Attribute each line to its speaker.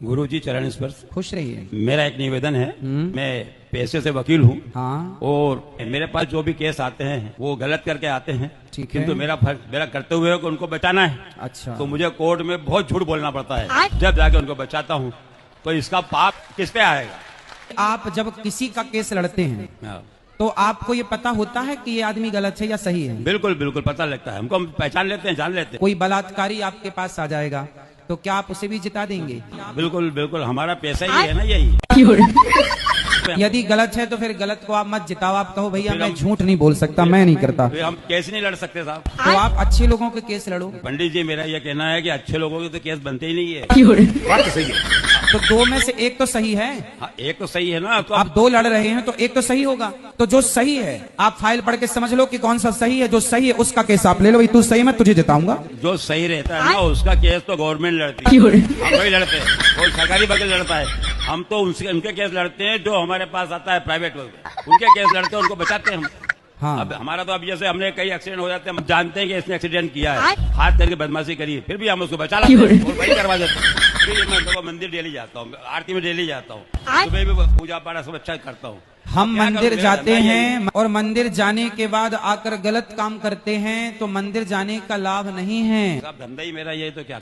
Speaker 1: गुरुजी चरण स्पर्श।
Speaker 2: खुश रहिए।
Speaker 1: मेरा एक निवेदन है, मैं पेशे से वकील हूँ।
Speaker 2: हाँ।
Speaker 1: और मेरे पास जो भी केस आते हैं वो गलत करके आते हैं,
Speaker 2: ठीक है।
Speaker 1: किंतु मेरा कर्तव्य है कि उनको बचाना है।
Speaker 2: अच्छा।
Speaker 1: तो मुझे कोर्ट में बहुत झूठ बोलना पड़ता है, जब जाके उनको बचाता हूँ। तो इसका पाप किस पे आएगा?
Speaker 2: आप जब किसी का केस लड़ते हैं
Speaker 1: हाँ।
Speaker 2: तो आपको ये पता होता है कि ये आदमी गलत है या सही है?
Speaker 1: बिल्कुल बिल्कुल पता लगता है हमको, हम पहचान लेते हैं, जान लेते हैं।
Speaker 2: कोई बलात्कारी आपके पास आ जाएगा तो क्या आप उसे भी जिता देंगे?
Speaker 1: बिल्कुल बिल्कुल, हमारा पैसा ही है ना यही।
Speaker 2: यदि गलत है तो फिर गलत को आप मत जिताओ, आप कहो भैया मैं झूठ नहीं बोल सकता, मैं नहीं करता।
Speaker 1: फिर हम केस नहीं लड़ सकते साहब।
Speaker 2: तो आप अच्छे लोगों के केस लड़ो।
Speaker 1: पंडित जी, मेरा यह कहना है कि अच्छे लोगों के तो केस बनते ही नहीं है। बात तो सही है।
Speaker 2: तो दो में से एक तो सही है।
Speaker 1: हाँ, एक तो सही है ना। तो
Speaker 2: आप दो लड़ रहे हैं तो एक तो सही होगा। तो जो सही है आप फाइल पढ़ के समझ लो कि कौन सा सही है। जो सही है उसका केस आप ले लो, भाई तू सही, मैं तुझे जिताऊंगा।
Speaker 1: जो सही रहता है ना उसका केस तो गवर्नमेंट लड़ती है, हम नहीं लड़ते। वो सरकारी वकील लड़ता है, हम तो उनके केस लड़ते हैं। जो हमारे पास आता है प्राइवेट वकील, उनके केस लड़ते हैं, उनको बचाते हैं हम।
Speaker 2: हाँ।
Speaker 1: अब हमारा तो अब जैसे हमने कई एक्सीडेंट हो जाते हैं, हम जानते हैं कि इसने एक्सीडेंट किया है, हाथ करके बदमाशी करी है, फिर भी हम उसको बचा लाते हैं और वही करवा देते हैं। फिर मैं तो मंदिर डेली जाता हूँ, आरती में डेली जाता हूँ, सुबह भी पूजा पाठ सब अच्छा करता हूँ।
Speaker 2: हम मंदिर जाते हैं और मंदिर जाने के बाद आकर गलत काम करते हैं तो मंदिर जाने का लाभ नहीं है।
Speaker 1: धंधा ही मेरा ये तो क्या